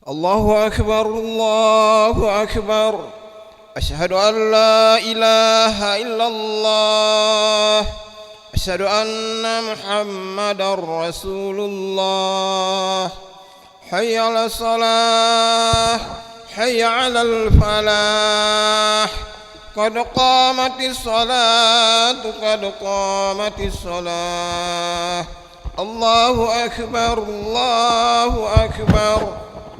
الله أكبر الله أكبر. أشهد أن لا إله إلا الله. أشهد أن محمدا رسول الله. حي على الصلاة حي على الفلاح. قد قامت الصلاة قد قامت الصلاة. الله أكبر الله أكبر.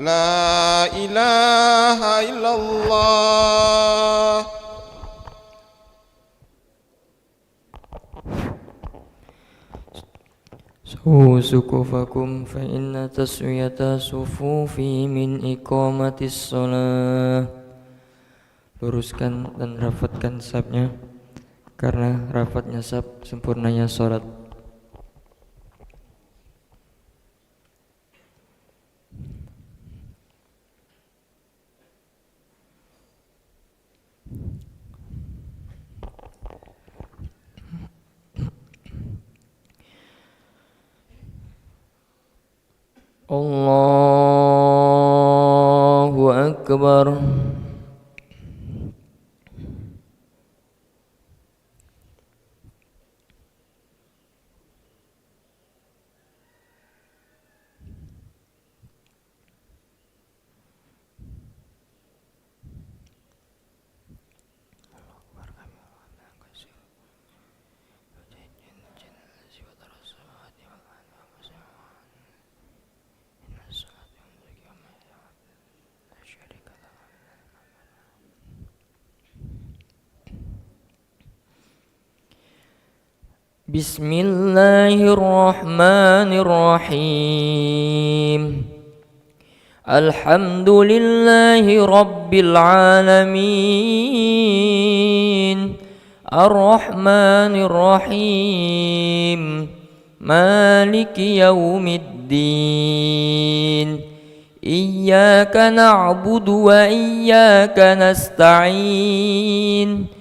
لا إله إلا الله. سووا صفوفكم فإن تسوية الصفوف من إقامة الصلاة. Luruskan dan rapatkan safnya, karena rapatnya saf sempurnanya sholat. Allahu Akbar. Bismillahirrahmanirrahim. Alhamdulillahi rabbil alamin. Ar-Rahmanir-Rahim. Maliki yaumiddin. Iyyaka na'budu wa iyyaka nasta'in.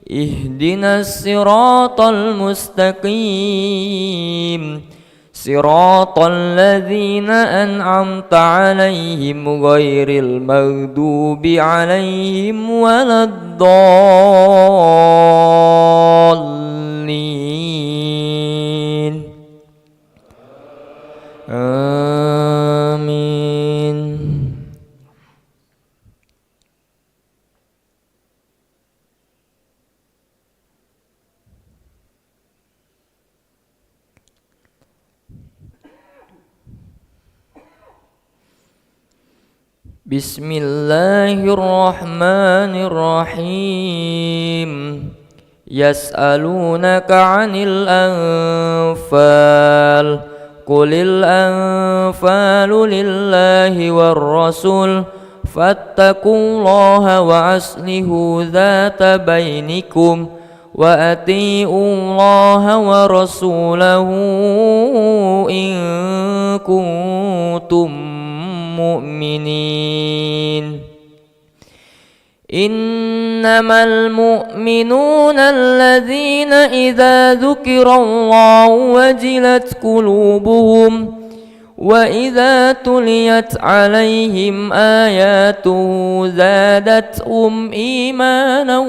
Ihdinas siratal mustaqim. Siratal ladzina an'amta 'alaihim ghairil maghdubi 'alaihim waladdallin. Amin. Bismillahirrahmanirrahim. Yas'alunaka 'anil anfal. Qulil anfalu lillahi war rasul. Fattaqullaha wa aslihu dhata bainikum. Wa ati'ullaha wa rasulahu in kuntum mu'minin. Innamal mu'minuna alladzina idza dzukirallahu wajilat qulubuhum wa idza tuliyat 'alaihim ayatuhu zadatuhum imanan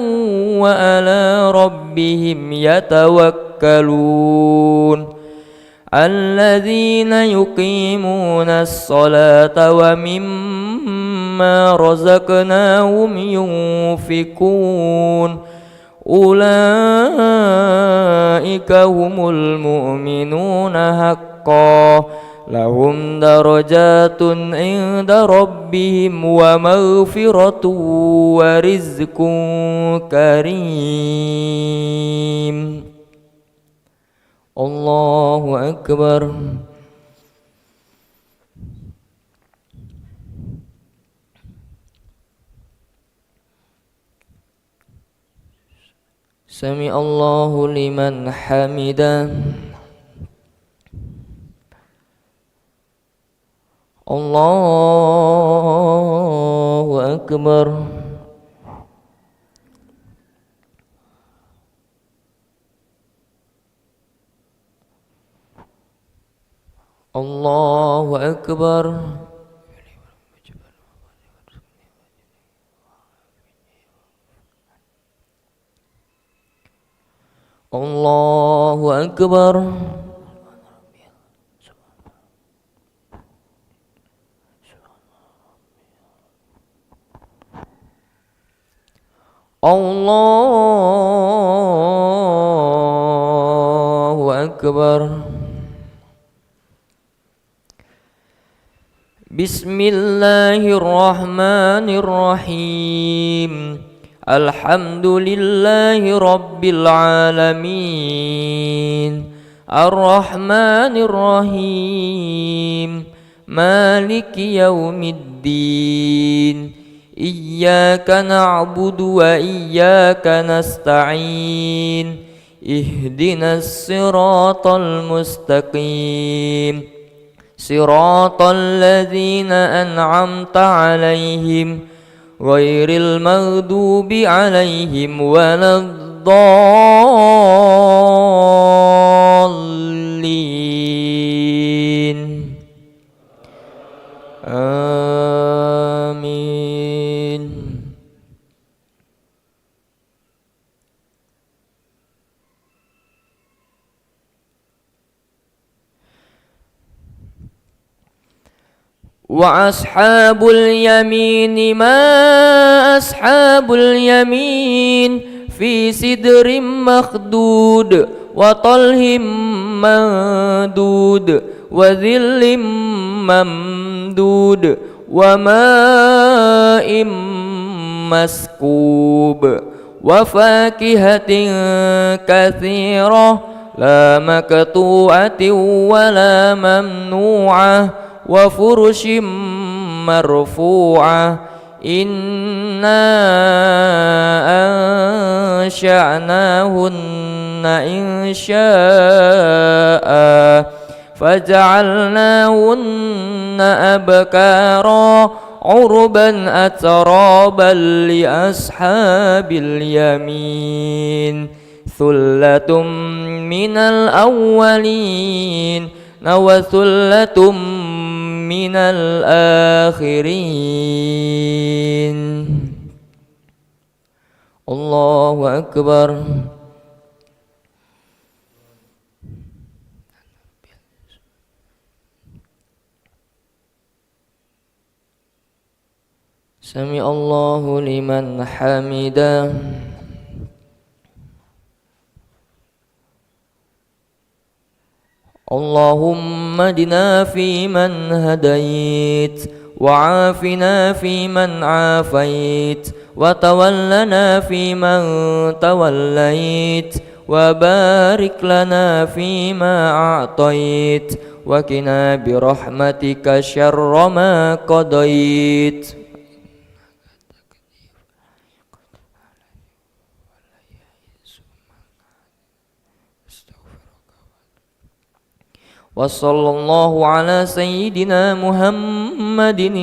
wa 'ala rabbihim yatawakkalun. Alladzina yuqimuna as-salata wa mimma razaqnahum yunfikun. Ulaika humul mu'minuna haqqan. Lahum darajatun 'inda rabbihim wa maghfiratun wa rizqun karim. Allahu Akbar. Sami Allahu liman hamidah. Allahu Akbar. Allahu Akbar. Allahu Akbar. Allahu Akbar. Bismillahirrahmanirrahim. Alhamdulillahi rabbil alamin. Ar-Rahmanir-Rahim. Maliki yaumiddin. Iyyaka na'budu wa iyyaka nasta'in. Ihdinas siratal mustaqim. Siratal ladzina an'amta 'alaihim ghairil maghdubi 'alaihim waladdallin. Amin. Wa ashabul yamin ma ashabul yamin fi sidrim makhdud wa talhim mandud wa dhillim mamdud wa ma'im maskub wa fakihatin kathirah la maqtu'atin wa la mamnu'ah wa furushim marfu'ah. Inna ansha'nahunna insha'a faja'alnahunna abkara urban atraban li ashabil yamin. Thullatum minal awwalin wa thullatum minal akhirin. Allahu Akbar. Sami Allahu liman hamidah. Allahumma adina fi man hadait wa afina fi man afait wa tawallana fi man tawallait wa barik lana fi ma a'tait wa qina bi rahmatika syarra ma qadait. Wa sallallahu ala sayyidina Muhammadin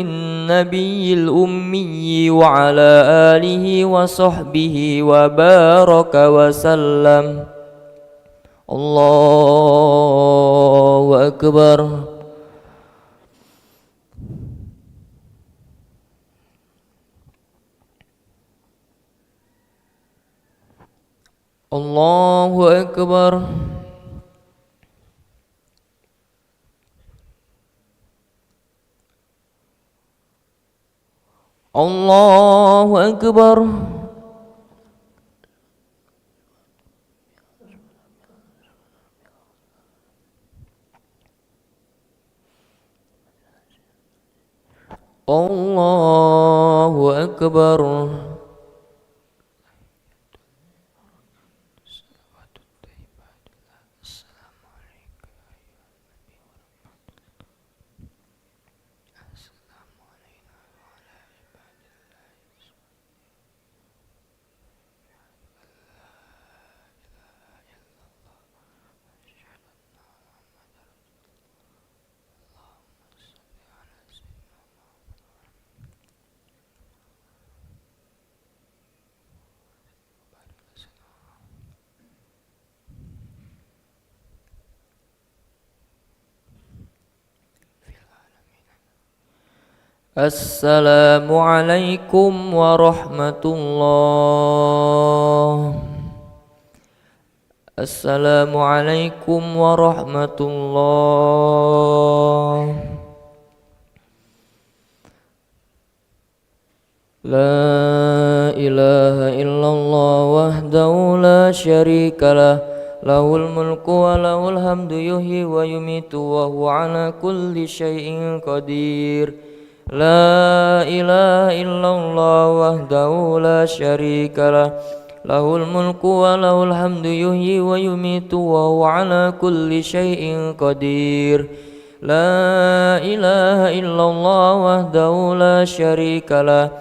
nabiyil ummi wa ala alihi wa sahbihi wa baraka wa sallam. Allahu Akbar. Allahu Akbar. Allahu Akbar. Allahu Akbar. Assalamualaikum warahmatullahi Assalamualaikum warahmatullahi. La ilaha illallah wahdahu la syarika lah, lahul mulku wa lahul hamdu yuhyi wa yumitu wa huwa ala kulli syai'in qadir. La ilaha illallah wahdahu la syarika lah, lahul mulku wa lahul hamdu yuhyi wa yumitu wa huwa ala kulli syai'in qadir. La ilaha illallah wahdahu la syarika lah,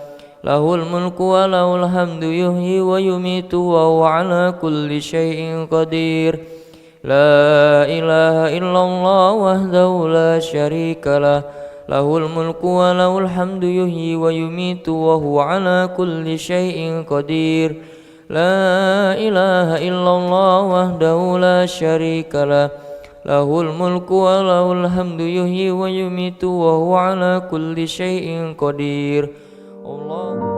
lahul mulku wa lahul hamdu yuhyi wa yumitu wa huwa ala kulli syai'in qadir. La ilaha illallah wahdahu la syarika lah, lahul mulku wa lahul hamdu yuhyi wa yumitu wa huwa ala kulli syai'in qadir. La ilaha illallah wahdahu la syarika lah, lahul mulku wa lahul hamdu yuhyi wa yumitu wa huwa ala kulli syai'in qadir. Allah